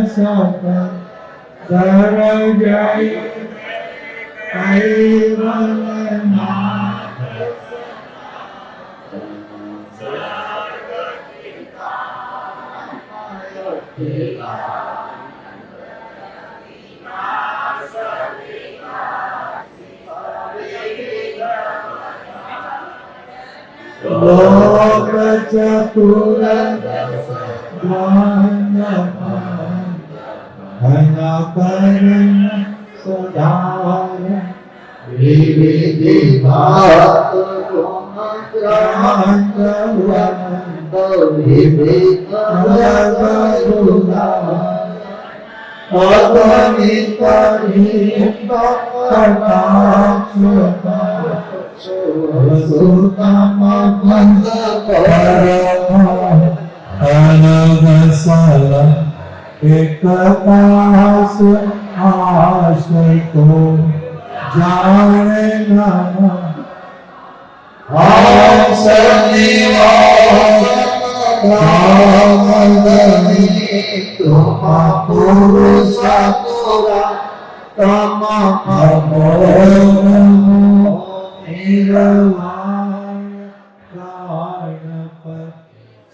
sapa darajai kaivalana loka catura hanakarana sadara vividhi bhata gomatra vividha gadula aganita hipakata sutama bhandapara anagasala ekatas aashito jane nama Samadani Tuma Purusha Pura Tama Namo Niravaya Kainapa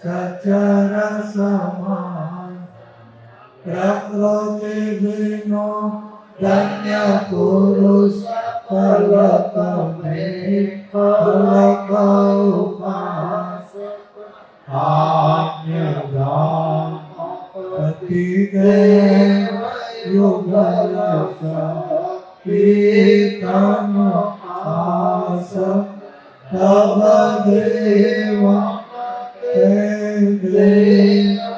Sacara Saman Prakriti Vino Danya Purusha Palakame Palakaupas Anyagam Patideva Yogalasa Pitama Asa Tavadeva Tendeva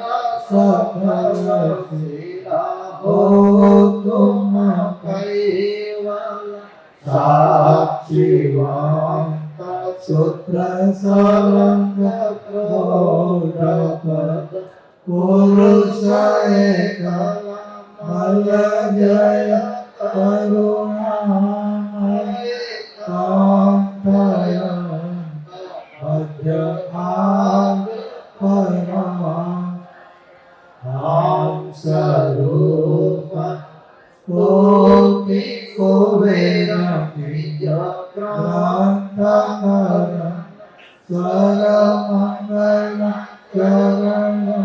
Sakarasila Hotuma Kaivala Sakshivanta Sutra Salanga Prodapata Purusha Ekala Malajaya Karunamaya Kantaya Madhyapad Parama Hamsarupa Koti Kovera Vijakrantahara Saramangala Karana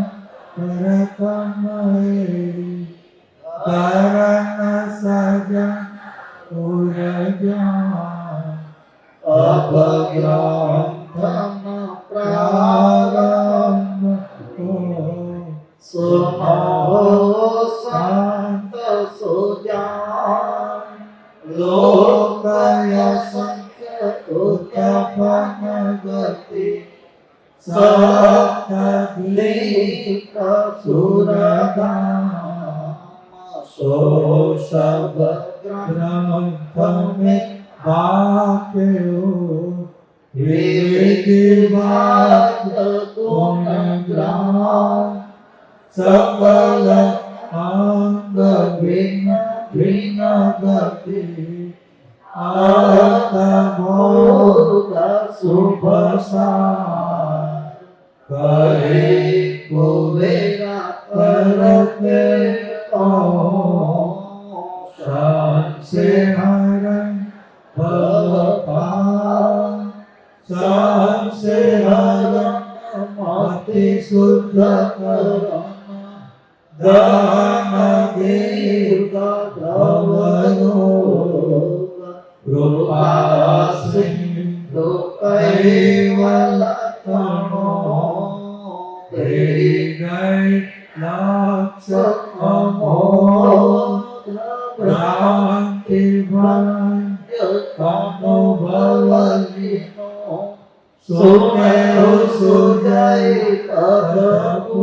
Parakamari Karana Saja Urajan Abhagrantama Prarambha Sumaho Santa Sujan Lokaya Sankhya Uttapanagati Sakadlika Suradama Sosabhadranthame Bhakyo Viviti Bhakta Gunagram Sakala Anga Vina Bhakti Atamoda Subhasa Kare Kuvera Karate Sanseharan Bhavapan Sanseharan Mati Suddha Karama Dana Virga Dhavanoga Rupasim Dukaivalatano Trigai Laksakamo Pranti Vanya Kamo Bhalavino Sumero Sujai Padapodya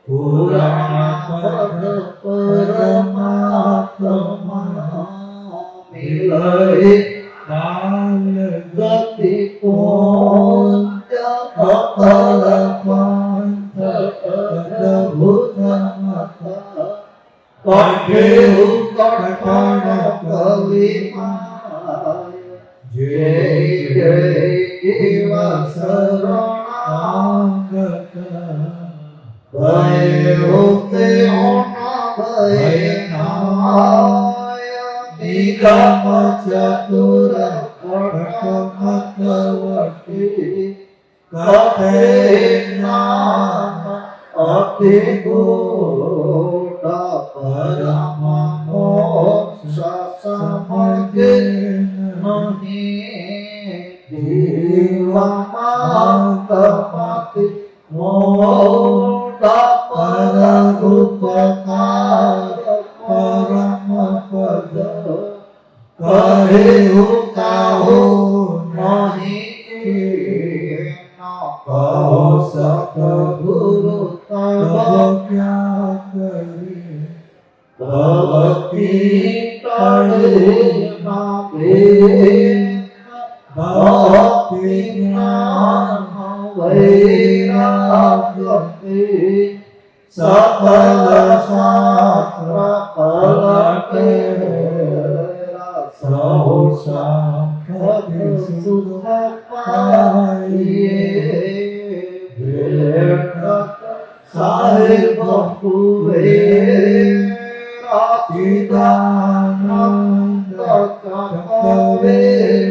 Purana Pada Paramatma Milai Gati Ponja Apalapanta Adabhutamata Kadeu Karpana Kalimaya Jai Jai Eva Saranagata ભય ઉતે ભય નાય નિગમ ચતુર કટમતવતી કથે નામ અતિ ગોટા પરમ મોક્ષ સમગે નહીં દેવમાતપતિ મોટા પરમ ઉપકાર પરમ પદ કહે ઉતાહો નહીં કહો સતગુરુ તવ ક્યાં કરી ભક્તિ ટળે ના ભક્તિ જ્ઞાન વૈરાગ્ય સકલ શાસ્ત્ર પલટે સૌ સાખે સુખ પાઈએ સાહેબ ભક્તુએ રાચિદાનંદ કવે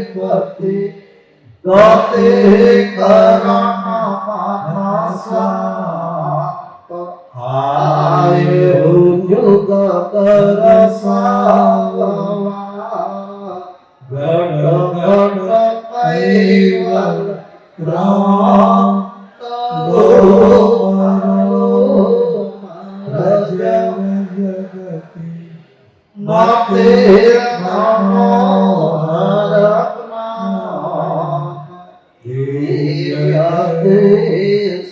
પતિ ગતે કરણ મનસા આય યુગ કર સાવા ગડ ગડ કૈવલ ક્રાંત જગતિ માતે નમો હરત્ના દેવ્યાદે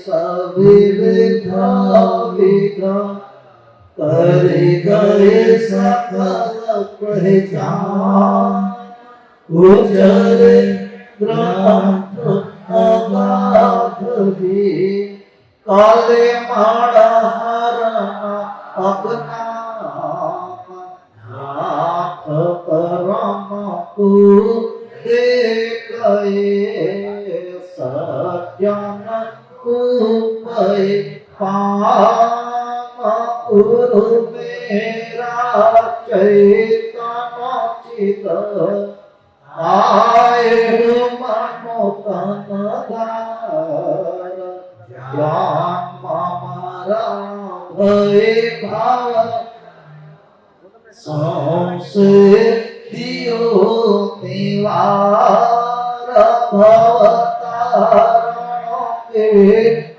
સવિવિધા વિધા કરી ગયે સકલ પ્રજાન ઉજરે ગ્રંથ અગાધવી કાલે માળા હરના અજ્ઞાન નાથ પરમ પૂજે ગયે સજ્જન ઉપય પામ ગુરુ મેરા ચૈતન ચિત આય મનો તન ધાર જ્ઞાન મારા ભય ભાવ સૌસે દિયો નિવાર ભવતારણો કે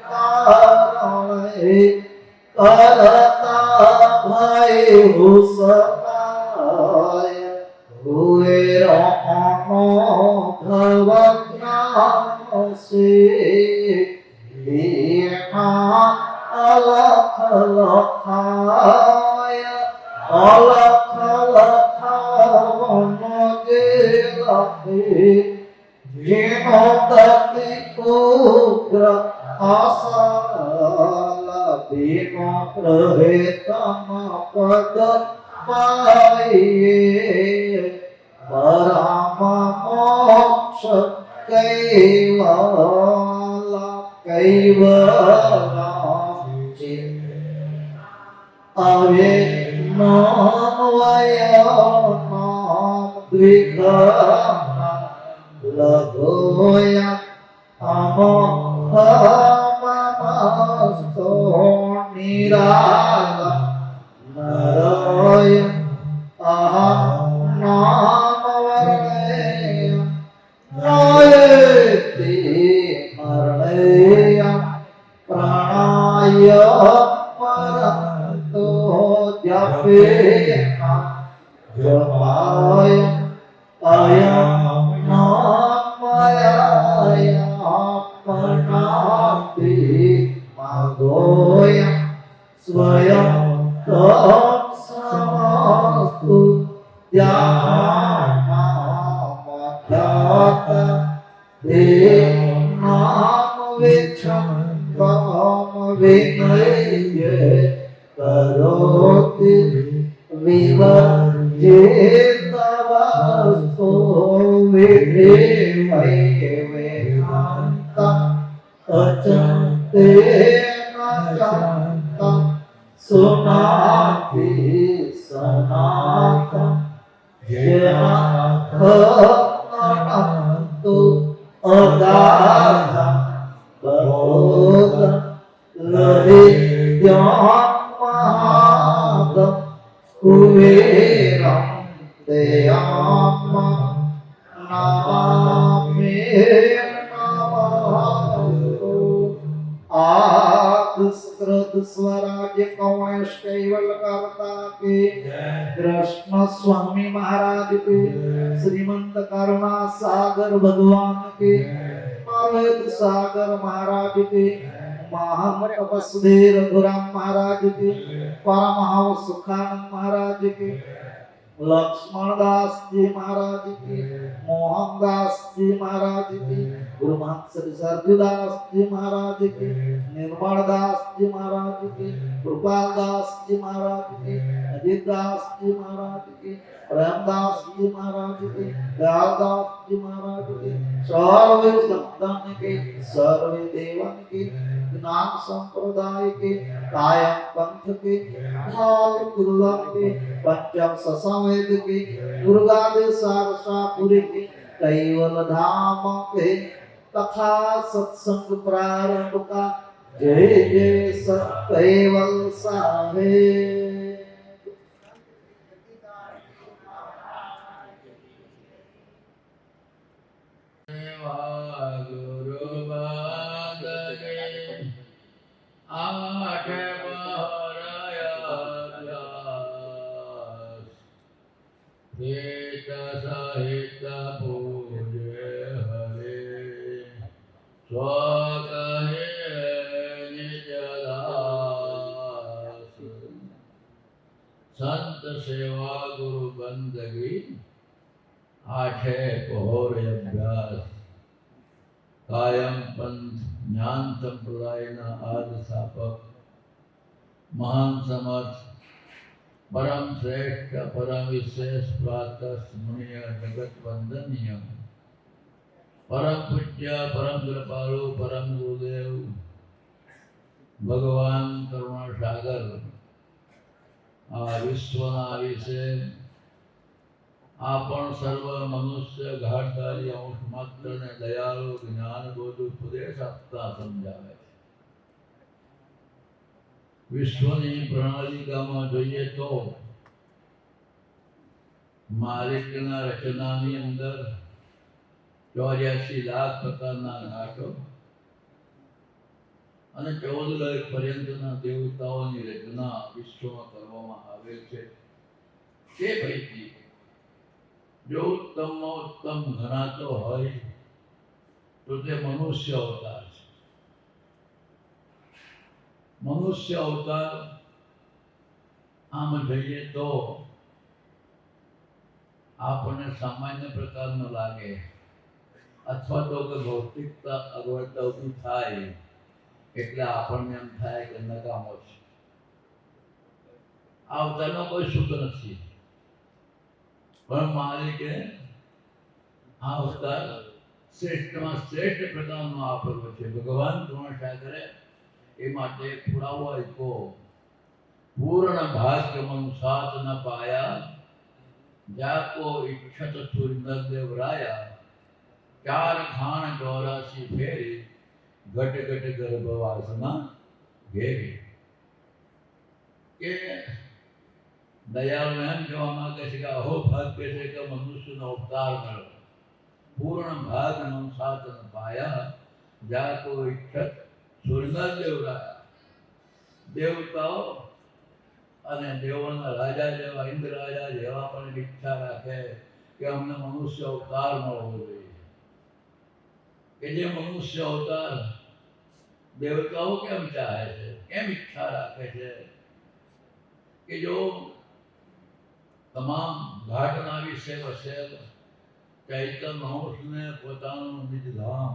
કારણે કરતા ભય હુસનાય હુએ રમણો ભવજ્ઞાન સે લેખા અલખ લખાય અલખ લખાવનગે લખે જેનો તતિ ઉગ્ર આસલ બેનો પ્રહે તમ પદ પાઈએ પરમ મોક્ષ કૈવલ કૈવલ આવે નામ વય નામ દ્વિગમ લઘોયા અમસ્તો નિરાલ નરય અહમ નામ વર્ણય નયતિ મરણય પ્રાણાય પરતો જપે જપાય અયમ નામય આપનાતિ માગોય સ્વયં તત્સમસ્તુ યામખ્યાત દેનામ વિચ્છમ કામ વિનય કરોતિ વિવર્જિતવસ્તુ વિધિ વૈવેદાંત અચંતે कुबेरं तेऽहं नमामि नमः। आदि स्वराज्य कंवश कैवल करता के कृष्ण स्वामी महाराज के श्रीमंत करुणा सागर भगवान के अवैध सागर महाराज के महान तपस्वी रघुराम महाराज के परमहंस सुखानंद महाराज के लक्ष्मण दास जी महाराज की मोहन दास जी महाराज की गुरु महंत श्री सरजूदास जी महाराज की निर्मल दास जी महाराज की कृपाल दास जी महाराज की अजित दास जी महाराज की रामदास जी महाराज की दयालदास जी महाराज की सर्वे संतन के सर्वे देवन के ज्ञान संप्रदाय के कायम पंथ के भाव दुर्गा के पंचम ससावेद के दुर्गा दे सारसापुरी के कैवल धाम के तथा सत्संग प्रारंभ का जय जय सत कैवल साहेब। संत सेवा गुरु बंदगी आठे पहोर अभ्यास कायम पंथ ज्ञान संप्रदायना आदि स्थापक महान समर्थ परम श्रेष्ठ परम विशेष प्रातः स्मरणीय जगत वंदनीय परम पूज्य परम कृपालु परम गुरुदेव भगवान करुणा सागर आ विश्वना विषे आपण सर्व मनुष्य घाटधारी अंश मात्र ने दयालु ज्ञान बोध उपदेश आपता समझावे विश्वनी प्रणालिकामां જોઈએ તો માલિકના રચનાની અંદર 84 લાખ પ્રકારના ઘાટો અને 14 લાખ પર્યંતના દેવતાઓની રચના વિશ્વમાં કરવામાં આવેલ છે તે પૈકી जो उत्तम गणातो होय तो ते मनुष्य अवतार छे। मनुष्य अवतार आम જોઈએ तो आपने सामान्य प्रकार न लागे अथवा तो के भौतिकता अगवडता उभी थाय એટલે આપણને એમ થાય કે નકામો છે આ અવતારનો કોઈ સુખ નથી પણ માલિકે આ અવતાર શ્રેષ્ઠમાં શ્રેષ્ઠ પ્રકારનો આપેલો છે ભગવાન કરુણાસાગરે એ માટે પુરાવો આપ્યો પૂર્ણ ભાગ્ય મન સાથ ન પાયા જાકો ઈચ્છત સુંદર દેવરાયા ચાર ખાણ 84 ફેરી ઘટ ઘટ ગર્ભવાસમાં ઘેરી કે दयालु एम कहेवा मांगे छे के अहो भाग्य छे के मनुष्यनो अवतार मळ्यो पूर्ण भाग मन साथ न पाया जाको इच्छत सुरनर देवराया देवताओ अने देवोना राजा जेवा इंद्र राजा जेवा पण इच्छा राखे के अमने मनुष्य अवतार मळवो जोईए के जे मनुष्य अवतार देवताओ केम चाहे छे केम इच्छा राखे छे के जो तमाम घाटना विषय वसेल चैतन्य हंस ने पोतानु निज धाम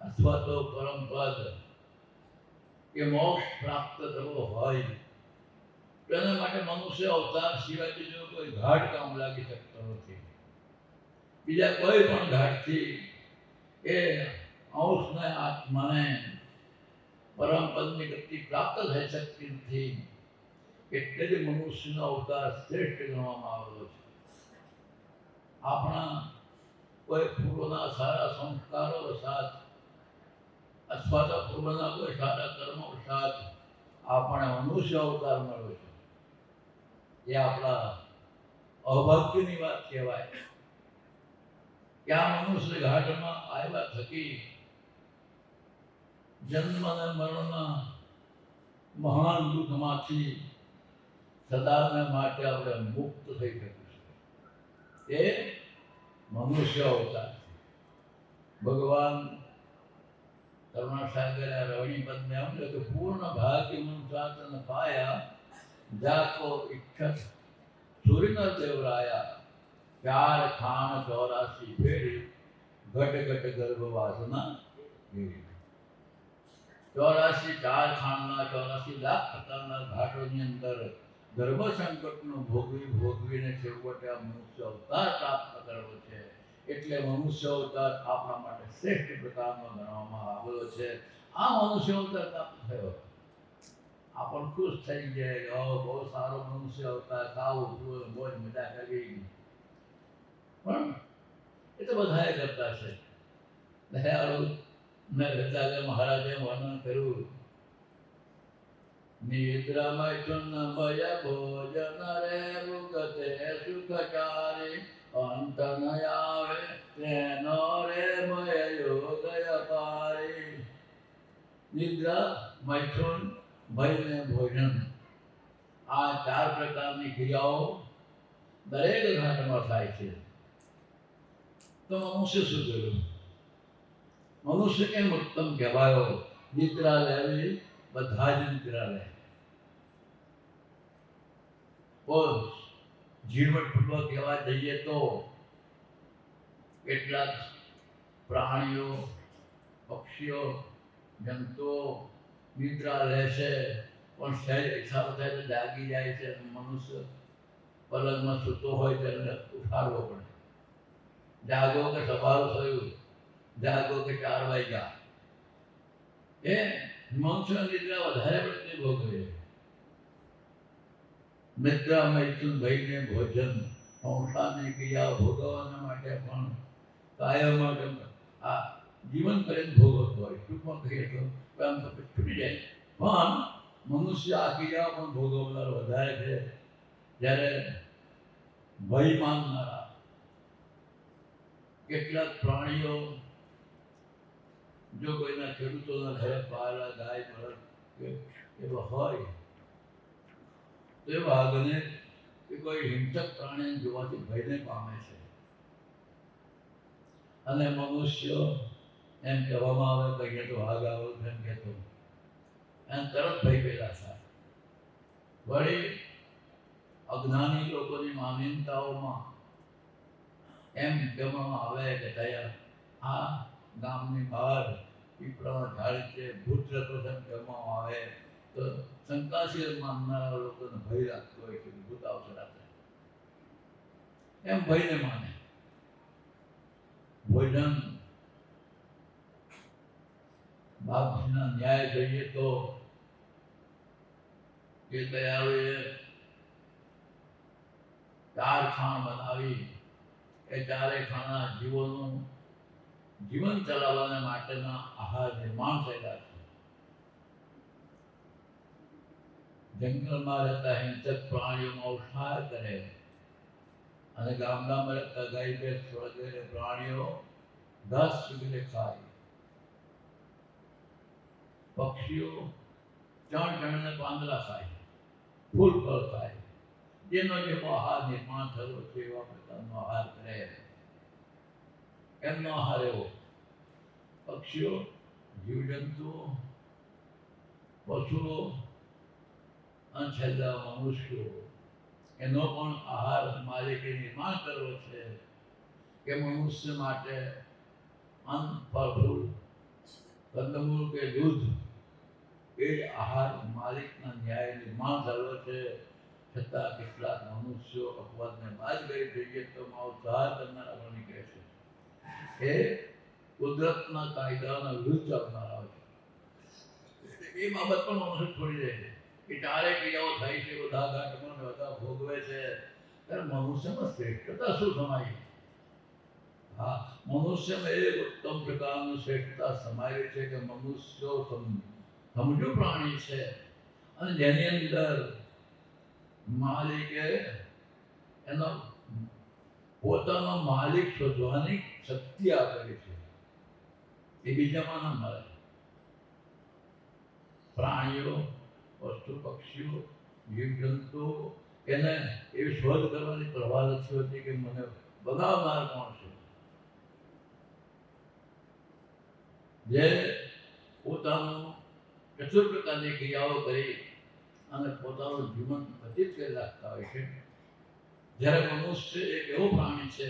अथवा तो परम पद के मोक्ष प्राप्त करवो होय तेना माटे मनुष्य अवतार सिवाय बीजो कोई घाट काम लागी शकतो नथी बीजा कोई पण घाट थी ए अंश ने आत्मा ने परम पद ની ગતિ પ્રાપ્ત થઈ શકતી નથી એટલે જ મનુષ્યનો અવતાર શ્રેષ્ઠ ગણવામાં આવેલો છે આપણા કોઈ પૂર્વના સારા સંસ્કારો સાથ અથવા તો પૂર્વના કોઈ સારા કર્મો સાથ આપણે મનુષ્ય અવતાર મળ્યો છે એ આપણા અભાગ્યની વાત કહેવાય કે આ મનુષ્ય ઘાટમાં આવ્યા થકી જન્મ અને મરણના મહાન દુઃખમાંથી સદાને માટે આપણે મુક્ત થઈ શકીશું. એ મનુષ્ય અવતાર છે. ભગવાન કરુણાસાગર રવણી પદને એમ કહે કે પૂર્ણ ભાગ્ય મનુષ્યાતન પાયા જાકો ઈચ્છત સૂર્યના દેવરાયા ચાર ખાણ 84 ફેરી ઘટ ઘટ ગર્ભ વાસના એવી 84 ચાર ખાણના 84 લાખ પ્રકારના ઘાટોની અંદર ગર્ભ સંકટનું ભોગવીને છેવટે આ મનુષ્ય અવતાર પ્રાપ્ત કરવો છે. એટલે મનુષ્ય અવતાર આપણા માટે શ્રેષ્ઠ પ્રકારનો ગણવામાં આવેલો છે. આ મનુષ્ય અવતાર પ્રાપ્ત થયો આપણ ખુશ થઈ જાય, બહુ સારો મનુષ્ય અવતાર, ખાવું પીવું મોજ મજા કરવી. પણ એ તો બધાએ કરતા છે. દયાળુ નરહરિદાસ મહારાજે વર્ણન કર્યું, નિદ્રામય ચુન્નમય ભોજન રે ભુગતે સુખચારી અંત ન આવે તેનો રે મય યોગ અપારી. નિદ્રા, મૈથુન, ભય ને ભોજન, આ ચાર પ્રકારની ક્રિયાઓ દરેક ઘાટમાં થાય છે. તો મનુષ્ય શું કર્યું? મનુષ્ય કેમ ઉત્તમ કહેવાયો? નિદ્રા લેવી, બધા જ નિદ્રા લે. ઝીણવટપૂર્વક કહેવા જઈએ તો કેટલાક પ્રાણીઓ, પક્ષીઓ, જંતુઓ નિદ્રા લે છે, પણ સહેજ ઈચ્છા થાય તો જાગી જાય છે. મનુષ્ય પલંગમાં સૂતો હોય ત્યારે ઉઠાડવો પડે. જાગો કે સવારું થયું, જાગો કે 4 વાગ્યા. એ મનુષ્ય નિદ્રા વધારે પડતી ભોગવે. નિદ્રા, મૈથુન, ભયને ભોજન, સંસારની ક્રિયાઓ ભોગવવાના માટે પણ કાયમ આ જીવન પર્યંત ભોગવતો હોય. ટૂંકમાં કહીએ તો આમ તો છૂટી જાય, પણ મનુષ્ય આ ક્રિયાઓ પણ ભોગવનાર વધારે છે. જ્યારે ભય માનનારા કેટલાક પ્રાણીઓ, જો કોઈના ખેડૂતોના ઘરે પાળેલા ગાય બળદ કે એવા હોય તો એ વાઘને કે કોઈ હિંસક પ્રાણીને જોવાથી ભયને પામે છે. અને મનુષ્ય એમ કહેવામાં આવે કે અહીંયા તો વાઘ આવો એમ કહેતો, એમ તરત ભય પેદા થાય. વળી અજ્ઞાની લોકોની માન્યતાઓમાં એમ કહેવામાં આવે કે તૈયાર આ ગામની બહાર પીપળાના ઝાડ છે, ભૂત રહેતો છે એમ કહેવામાં આવે તો શંકાશીલ માનનારા લોકોને ભય લાગતો હોય કે ભૂત આવશે રાત્રે, એમ ભયને માને. ભોજન, બાપજીના ન્યાય જોઈએ તો એ દયાળુએ 4 ખાણ બનાવી. એ 4 ખાણા જીવોનું જીવન ચલાવવાના માટેના આહાર નિર્માણ થયેલા છે. જંગલમાં રહેતા હિંસક પ્રાણીઓનો અવસાર કરે અને ગામડામાં રહેતા ગાય ભેંસ વગેરે પ્રાણીઓ ઘાસ વગેરે ખાય. પક્ષીઓ ચણ પાંદડા ખાય, ફૂલ ફળ ખાય. જેનો જેવો આહાર નિર્માણ થયો છે એવા પ્રકારનો આહાર કરે. એમનો આહાર એવો. પક્ષીઓ, જીવજંતુઓ, પશુઓ અને છેલ્લા મનુષ્યો, એનો પણ આહાર માલિકે નિર્માણ કરવો છે કે મનુષ્ય માટે અન્ન, ફળ, ફૂલ, કંદમૂળ કે દૂધ એ આહાર માલિકના ન્યાય નિર્માણ થયો છે. છતાં કેટલાક મનુષ્યો અપવાદને બાદ કરી જોઈએ તો માંસાહાર કરનારા પણ નીકળે છે. એ કુદરતના કાયદાના વિરુદ્ધ ચાલનારા છે. એ બાબત પણ મનુષ્ય છોડી દે છે. એ 4 ક્રિયાઓ થાય છે, બધા ઘાટમાં બધા ભોગવે છે, ત્યારે મનુષ્યમાં શ્રેષ્ઠતા શું સમાય? હા, મનુષ્યમાં એક ઉત્તમ પ્રકારની શ્રેષ્ઠતા સમાયેલી છે કે મનુષ્યો સમજુ પ્રાણી છે અને જેની અંદર માલિકે એનો પોતાનો માલિક શોધવાની શક્તિ આપેલી છે, એ બીજામાં ના મળે. પ્રાણીઓ, પશુ પક્ષીઓ, જીવજંતુઓ એને એવી શોધ કરવાની પ્રવાહ નથી હોતી કે મને બનાવનાર કોણ છે. જે પોતાનું કેટલીક પ્રકારની ક્રિયાઓ કરી અને પોતાનું જીવન વ્યતીત કરી રાખતા હોય છે. જ્યારે મનુષ્ય એક એવો પ્રાણી છે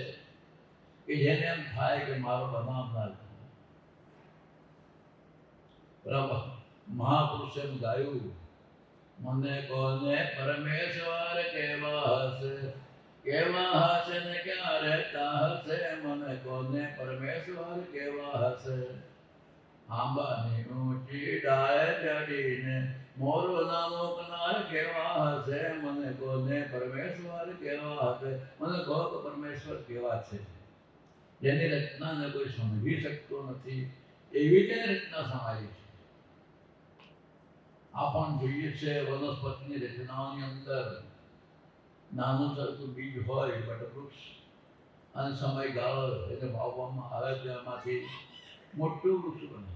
કે જેને એમ થાય કે મારો બનાવનાર બરાબર. મહાપુરુષે એમ ગાયું, મને કોને પરમેશ્વર કેવા હશે, કેવા હશે ને ક્યાં રહેતા હશે, મને કોને પરમેશ્વર કેવા હશે. આંબાની ઊંચી ડાળે ચડીને મોરના મોકનાર કેવા હશે, મને કોને પરમેશ્વર કેવા હશે. મને કહો કે પરમેશ્વર કેવા છે. જેની રચનાને કોઈ સમજી શકતો નથી એવી તેને રચના સમાયેલી છે. આ પણ જોઈએ છે વનસ્પતિની રચનાઓની અંદર નાનું સરખું બીજ હોય વટવૃક્ષ, અને સમયગાળો એને વાવવામાં આવે છે, એમાંથી મોટું વૃક્ષ બને.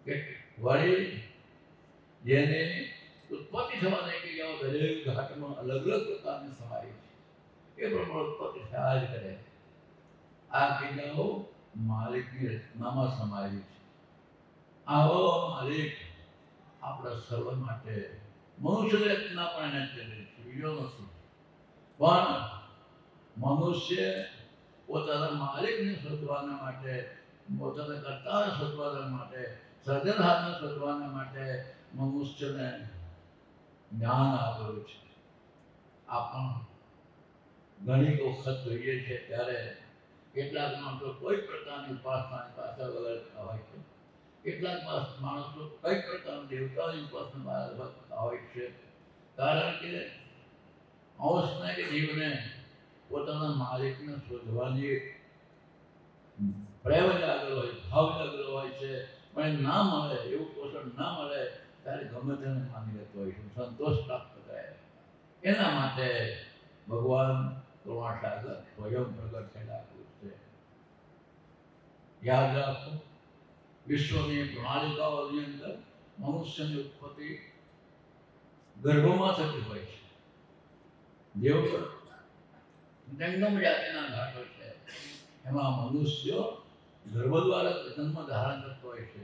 કે વળી જેને ઉત્પત્તિ થવાની ક્રિયાઓ દરેક ઘાટમાં અલગ અલગ પ્રકારની સમાયેલી છે, એ પ્રમાણે ઉત્પત્તિ થયા જ કરે. આ ક્રિયાઓ માલિકની રચનામાં સમાયેલી છે. આવો માલિક આપણા સર્વ માટે મનુષ્યની રચના પણ એને કરેલી છે, બીજો નથી. પણ મનુષ્ય પોતાના માલિકને શોધવાના માટે, પોતાના કર્તાને શોધવાના માટે, સર્જનહારને શોધવાના માટે મનુષ્યને જ્ઞાન આપેલું છે. આ પણ ઘણી વખત જોઈએ છે ત્યારે કેટલાક માણસો કોઈ પ્રકારની ઉપાસનાની પાછળ વળગતા હોય છે, કેટલાક માણસો કઈ પ્રકારના દેવતાની ઉપાસના વળગતા હોય છે. કારણ કે અંશને કે જીવને પોતાના માલિકને શોધવાની પ્રેમ જાગેલો હોય, ભાવ જાગેલો હોય છે, પણ ના મળે, એવું પોષણ ના મળે ત્યારે ગમે તેને માની લેતો હોય છે, સંતોષ પ્રાપ્ત કરે. એના માટે ભગવાન કરુણાસાગર સ્વયં પ્રગટ થયેલા છે. યાદ રાખો, વિશ્વની પ્રણાલિકાઓની અંદર મનુષ્યની ઉત્પત્તિ ગર્ભમાં થતી હોય છે. જેઓ જંગમ જાતિના ઘાટો છે એમાં મનુષ્ય ગર્ભ દ્વારા જન્મ ધારણ કરતો હોય છે,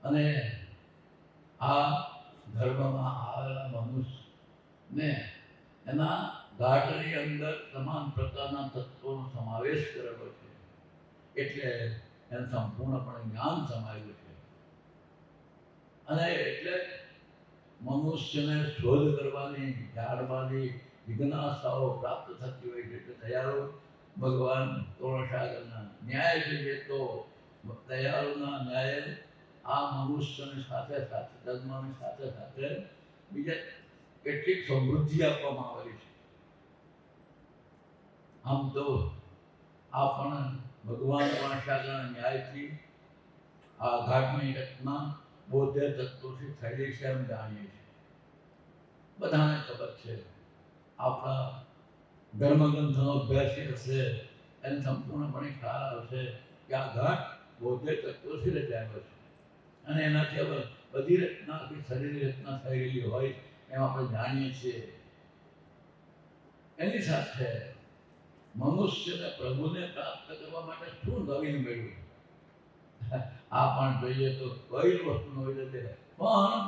અને આ ગર્ભમાં આવેલા મનુષ્યને એના ઘાટની અંદર તમામ પ્રકારના તત્વોનો સમાવેશ કરેલો છે, એટલે એને સંપૂર્ણપણે જ્ઞાન સમાયેલું છે. અને એટલે મનુષ્યને શોધ કરવાની, જાણવાની જિજ્ઞાસાઓ પ્રાપ્ત થતી હોય છે. એટલે દયાળુ ભગવાન કરુણાસાગરના ન્યાય જોઈએ તો દયાળુના ન્યાય આ મનુષ્યની સાથે સાથે, જન્મની સાથે સાથે બીજા કેટલીક સમૃદ્ધિ આપવામાં આવેલી છે. આમ તો આપણ ભગવાન કરુણાસાગરના ન્યાયથી આ ઘાટની રચના 72 તત્વોથી થયેલી છે એમ જાણીએ છીએ. બધાને ખબર છે. આપણા ધર્મગ્રંથનો અભ્યાસ હશે એને સંપૂર્ણપણે ખ્યાલ આવશે કે આ ઘાટ 72 તત્વોથી રચાયેલો છે, અને એનાથી હવે બધી રચના, શરીરની રચના થયેલી હોય એમ આપણે જાણીએ છીએ. એની સાથે મનુષ્યને પ્રભુને પ્રાપ્ત કરવા માટે શું નવીન મેળવ્યું આ પણ જોઈએ તો કઈ વસ્તુ નવી નથી. પણ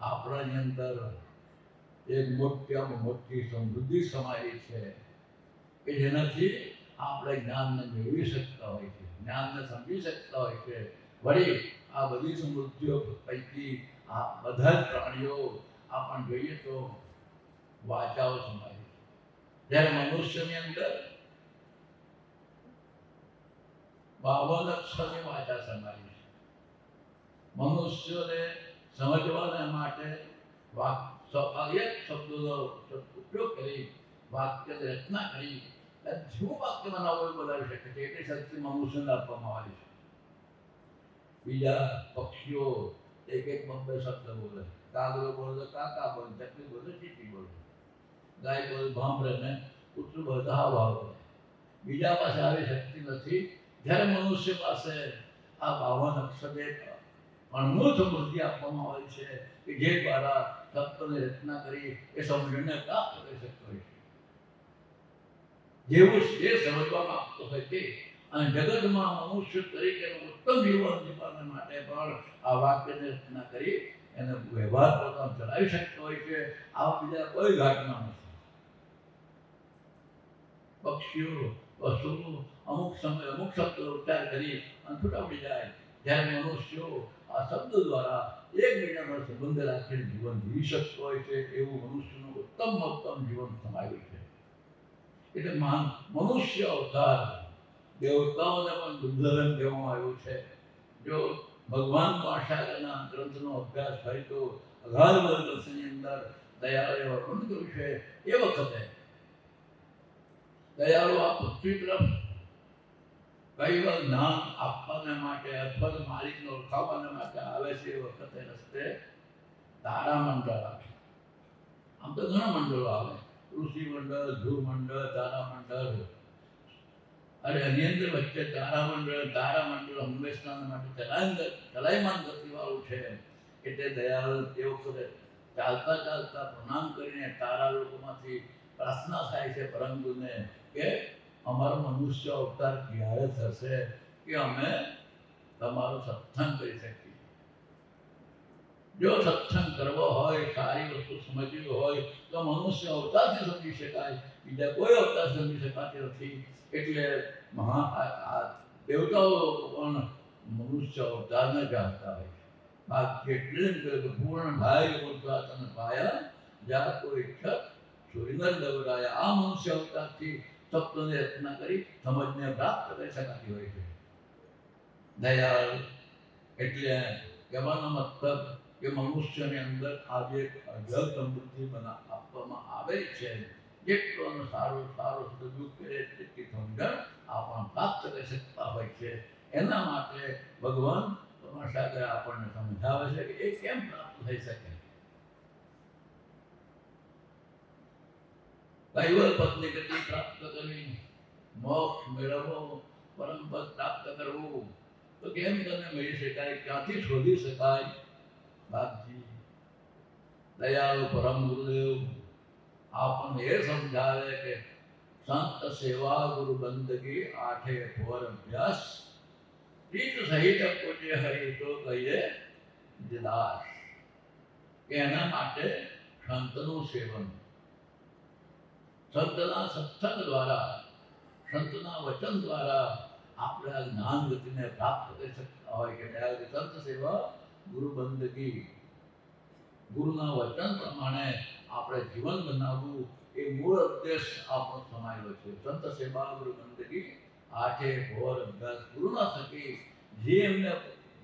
આપણાની અંદર એક મોટામાં મોટી સમૃદ્ધિ સમાયેલી છે કે જેનાથી આપણે જ્ઞાનને મેળવી શકતા હોય છે, જ્ઞાનને સમજી શકતા હોય છે. વળી આ બધી સમૃદ્ધિઓ પૈકી આ બધા જ પ્રાણીઓ આપણે જોઈએ તો વાચાઓ સમાયેલી છે. જ્યારે મનુષ્યની અંદર 52 અક્ષરની વાચા સમાયેલી છે. મનુષ્યોને સમજવાના માટે એક શબ્દોનો ઉપયોગ કરી વાક્યની રચના કરી જેવું વાક્ય બનાવવું એ બનાવી શકે છે, એટલી શક્તિ મનુષ્યને આપવામાં આવી છે. બીજા પક્ષીઓ એક એક 2 શબ્દ બોલે, કાગડો બોલે તો કાકા બોલે, ચકલી બોલે ચીટી બોલે, ગાય બોલે ભાંભરે ને કૂતરું બોલે તો હાવ હાવ બોલે. બીજા પાસે આવી શક્તિ નથી. જ્યારે મનુષ્ય પાસે આ 52 અક્ષરે અણમોલ સમૃદ્ધિ આપવામાં આવી છે કે જે દ્વારા તત્વની રચના કરી એ સમજણને પ્રાપ્ત કરી શકતો હોય છે. જેવું જે સમજવા માંગતો હોય તે, અને જગતમાં મનુષ્ય તરીકેનું ઉત્તમ જીવન જીવવા માટે પણ આ વાક્યની રચના કરી એને વ્યવહાર પોતાનો ચલાવી શકતો હોય છે. આવા બીજા કોઈ ઘાટમાં નથી. પક્ષીઓ, પશુઓ અમુક સમય અમુક શબ્દો ઉચ્ચાર કરી અને છૂટા પડી જાય. જ્યારે મનુષ્યો આ શબ્દ દ્વારા એકબીજાનો સંબંધ રાખીને જીવન જીવી શકતો હોય છે. એવું મનુષ્યનું ઉત્તમ જીવન સમાયેલું છે. એટલે મનુષ્ય અવતાર દેવતાઓને પણ દુર્લભ કહેવામાં આવ્યું છે. જો ભગવાન પાશાના ગ્રંથનો અભ્યાસ થાય તો અગાધ ગ્રંથની અંદર દયાળુએ વર્ણન કર્યું છે. એ વખતે દયાળુ આ પૃથ્વી તરફ કૈવલ જ્ઞાન આપવાને માટે અથવા તો માલિકને ઓળખાવવાને માટે આવે છે. એ વખતે રસ્તે તારામંડળ આવે. આમ તો ઘણા મંડળો આવે, ઋષિ મંડળ, ધ્રુવ મંડળ, તારામંડળ. અરે એની અંદર વચ્ચે તારામંડળ હંમેશના માટે ચલાયમાન ગતિવાળું છે. એટલે દયાળુ તે વખતે ચાલતા પ્રણામ કરીને તારા લોકોમાંથી પ્રાર્થના થાય છે પરમ ગુરુને કે અમારો મનુષ્ય અવતાર ક્યારે થશે કે અમે તમારો સત્સંગ કરી શકીએ. જો સત્સંગ કરવો હોય, સારી વસ્તુ સમજવી હોય તો મનુષ્ય અવતારથી સમજી શકાય, બીજા કોઈ અવતાર સમજી શકાતી નથી. એટલે દેવતાઓ પણ મનુષ્ય અવતારને જાણતા હોય છે. ભાગ્ય એટલે પૂર્ણ ભાઈ તને પાયા જા કોઈ ઈચ્છા સુરિંદર દવરાયા. આ મનુષ્ય અવતારથી તત્વની રચના કરી સમજને પ્રાપ્ત કરી શકાતી હોય છે. દયાળ એટલે કહેવાનો મતલબ કે મનુષ્યની અંદર આજે અઢળ સમૃદ્ધિ આપવામાં આવેલી છે. જેટલો સારો સદુપયોગ કરે તેટલી સમજણ આપણને પ્રાપ્ત કરી શકતા હોય છે. એના માટે ભગવાન પરમાત્મા આપણને સમજાવે છે કે એ કેમ પ્રાપ્ત થઈ શકે. કૈવલ પદની ગતિ પ્રાપ્ત કરવી, મોક્ષ મેળવવો, પરમ પદ પ્રાપ્ત કરવું તો કેમ તને મળી શકાય, ક્યાંથી શોધી શકાય? બાપજી દયાળુ પરમ ગુરુદેવ આપણને એ સમજાવે કે સંત સેવા ગુરુ બંદગી આઠે ભોર અભ્યાસ પ્રીત સહિત પૂજ્ય હરિ તો કહીએ દિદાસ. કે એના માટે સંતનું સેવન, સંતના સત્સંગ દ્વારા, સંતના વચન દ્વારા આપણે આ જ્ઞાન ગતિને પ્રાપ્ત કરી શકતા હોય. કે સંત સેવા ગુરુ બંદગી, ગુરુના વચન પ્રમાણે આપણે જીવન બનાવવું એ મૂળ ઉદ્દેશ આપણો સમાયેલો છે. સંત સેવા ગુરુ બંદગી આઠે ભોર અભ્યાસ. ગુરુના થકી જે એમને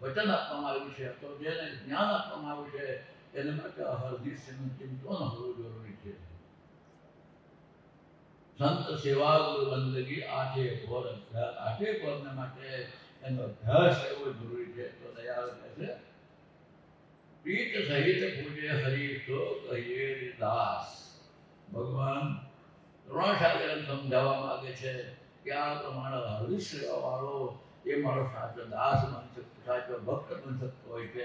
વચન આપવામાં આવ્યું છે તો જેને જ્ઞાન આપવામાં આવ્યું છે એને માટે હરદિશનું ચિંતન હોવું જરૂરી છે. સંત સેવા ગુરુ બંદગી આઠે ભોર અભ્યાસ. આઠે ભોરને માટે એનો અભ્યાસ એવો જરૂરી છે. તો દયાળ કહે છે પ્રીત સહિત પૂજ્ય હરિ તો કહીએ દાસ. ભગવાન દ્રોણાચાર્ય સમજાવવા માંગે છે કે આ પ્રમાણે હરિ સેવા વાળો એ મારો સાચો દાસ બની શકતો, સાચો ભક્ત બની શકતો હોય છે.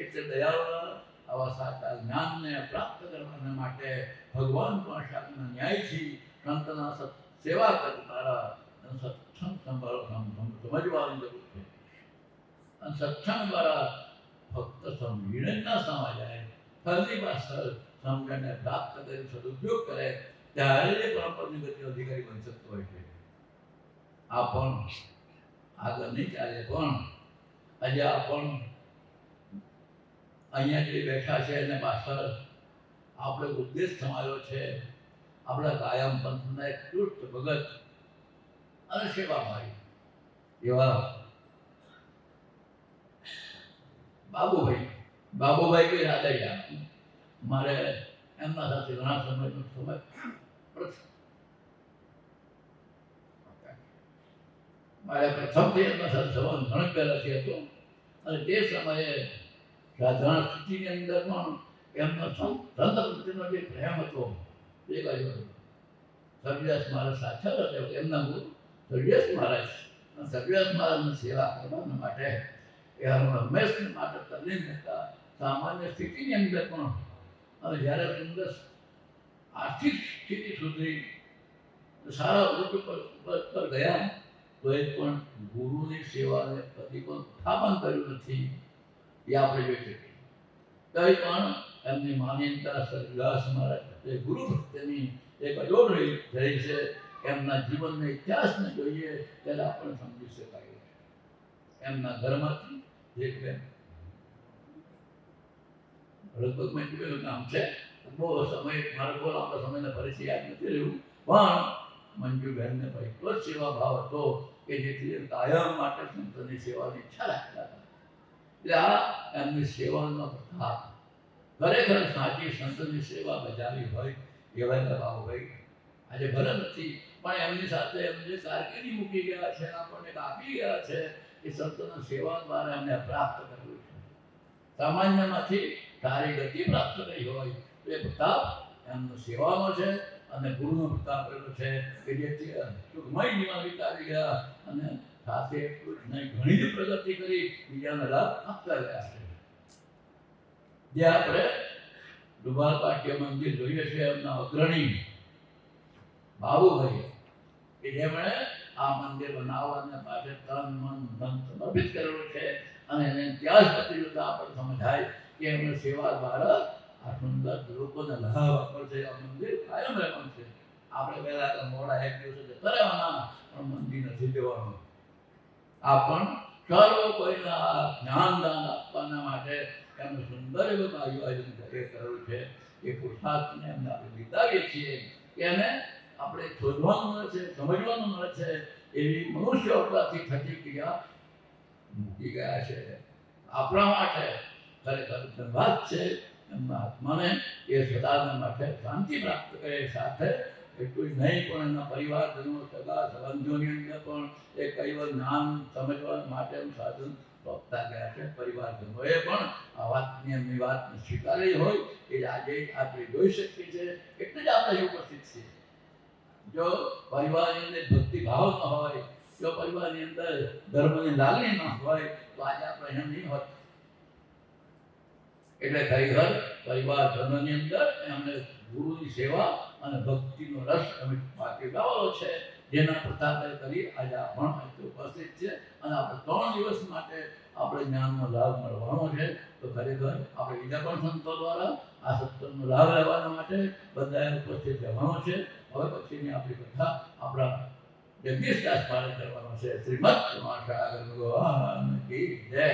એટલે દયાળુ આવા સાચા જ્ઞાનને પ્રાપ્ત કરવા માટે ભગવાન દ્રોણાચાર્યના ન્યાયથી સંતના સેવા કરનારા સત્સંગ સમજવાની જરૂર છે. અને સત્સંગ દ્વારા ફક્ત સમજીને ન સમજાય, ફરી પાછળ સમજણને પ્રાપ્ત કરી સદુપયોગ કરે ત્યારે એ પરમપદની ગતિ અધિકારી બની શકતો હોય છે. આ પણ આગળ નહીં ચાલે. પણ આજે આપણ અહીંયા જે બેઠા છે એને પાછળ આપણે ઉદ્દેશ સમાયેલો છે આપણા કાયમ પંથના એક ચુસ્ત ભગત અને સેવાભાઈ એવા બાબુભાઈ કે રાદડિયા. મારે એમના સાથે ઘણા સમય મારે પ્રથમથી એમના સાથે સંબંધ ઘણા પહેલાથી હતો. અને તે સમયે સાધારણ સ્થિતિની અંદર પણ એમનો સંત પ્રત્યેનો જે પ્રેમ હતો એ કયો હતો. સર્વવ્યાસ મહારાજ સાચા હતા એમના ગુરુ સર્વવ્યાસ મહારાજ. સર્વવ્યાસ મહારાજની સેવા કરવા માટે એ હંમેશા માટે તલ્લીન હતા. સામાન્ય સ્થિતિની અંદર પણ અને જ્યારે સુંદર આર્થિક સ્થિતિ સુધરી સારા પર ગયા તો એ પણ ગુરુની સેવાને કદી પણ સ્થાપન કર્યું નથી. એ આપણે જોઈ શકીએ. કંઈ પણ એમની માન્યતા સર્વવ્યાસ મહારાજ એ ગુરુ ભક્તિની એક અજોડ રહી છે. એમના જીવનના ઇતિહાસને જોઈએ ત્યારે આપણે સમજી શકાય છે. એમના ઘરમાંથી એક બેન લગભગ મેં જોયેલું નામ છે. બહુ સમય મારો બહુ લાંબા સમયના પરિચય યાદ નથી રહ્યું પણ મંજુબહેનને એટલો જ સેવા ભાવ હતો કે જેથી કાયમ માટે સંતની સેવાની ઈચ્છા રાખતા હતા. એટલે આ એમની સેવાનો પ્રતાપ ખરેખર સાચી સંતની સેવા બજાવી હોય એવા બાબુભાઈ આજે ભલે નથી પણ એમની સાથે એમને જે કારકિર્દી મૂકી ગયા છે આપણને આપી ગયા છે એ સંતોની સેવા દ્વારા એમને પ્રાપ્ત કર્યું છે. સામાન્યમાંથી સારી ગતિ પ્રાપ્ત કરી હોય તો એ પ્રતાપ એમનો સેવાનો છે અને ગુરુનો પ્રતાપ એવો છે કે જેથી સુખમય જીવન વિતાવી ગયા અને સાથે એટલું જ નહીં ઘણી જ પ્રગતિ કરી બીજાને લાભ આપતા ગયા છે. જે આપણે ડુબાલ પાટ્ય મંદિર જોઈએ છે એમના અગ્રણી બાબુભાઈ કે જેમણે આ મંદિર બનાવવાને પાસે તન મન ધન સમર્પિત કરેલું છે અને એને ત્યાં જ પછી જોતા આપણને સમજાય કે એમણે સેવા દ્વારા આ સુંદર લોકોને લાભ આપશે. આ મંદિર કાયમ રહેવાનું છે. આપણે પહેલા મોડા એક દિવસે જતા રહેવાના પણ મંદિર નથી દેવાનું. આ પણ સર્વ કોઈના જ્ઞાનદાન આપવાના માટે એમનું સુંદર એવું આયોજન કરેલું છે. એ પુરુષાર્થને એમને આપણે બિતાવીએ છીએ કે એને આપણે શોધવાનું મળે છે, સમજવાનું મળે છે. એવી મનુષ્ય અવતારથી થતી ક્રિયા મૂકી ગયા છે. આપણા માટે ખરેખર ધન્યવાદ છે. એમના આત્માને એ સદાના માટે શાંતિ પ્રાપ્ત કરે. સાથે એટલું જ નહીં પણ એના પરિવારજનો સગા સંબંધીઓની અંદર પણ એ કૈવલ જ્ઞાન સમજવા માટેનું સાધન આપતા ગયા છે. પરિવારજનોએ પણ આ વાતની એમની વાત સ્વીકારી હોય એ આજે આપણે જોઈ શકીએ છીએ. એટલે જ આપણે ઉપસ્થિત છીએ. જો પરિવારની અંદર ભક્તિ ભાવ ન હોય, જો પરિવારની અંદર ધર્મની લાગણી ન હોય તો આજે આપણે અહીંયા નહીં હોત. એટલે ખરેખર પરિવારજનોની અંદર એમને ગુરુની સેવા અને ભક્તિનો રસ અમે બાકી લાવેલો છે. જેના પ્રતાપે કરી આજે આપણે ઉપસ્થિત છે અને આપણે 3 દિવસ માટે આપણે જ્ઞાનનો લાભ મળવાનો છે. તો ખરેખર આપણે બીજા પણ સંતો દ્વારા આ સત્સંગનો લાભ લેવા માટે બધાએ ઉપસ્થિત રહેવાનો છે. હવે પછીની આપણી કથા આપણા જગદીશદાસ મહારાજ કરવાનો છે. શ્રીમદ રમાસાગર ભગવાન કી જય.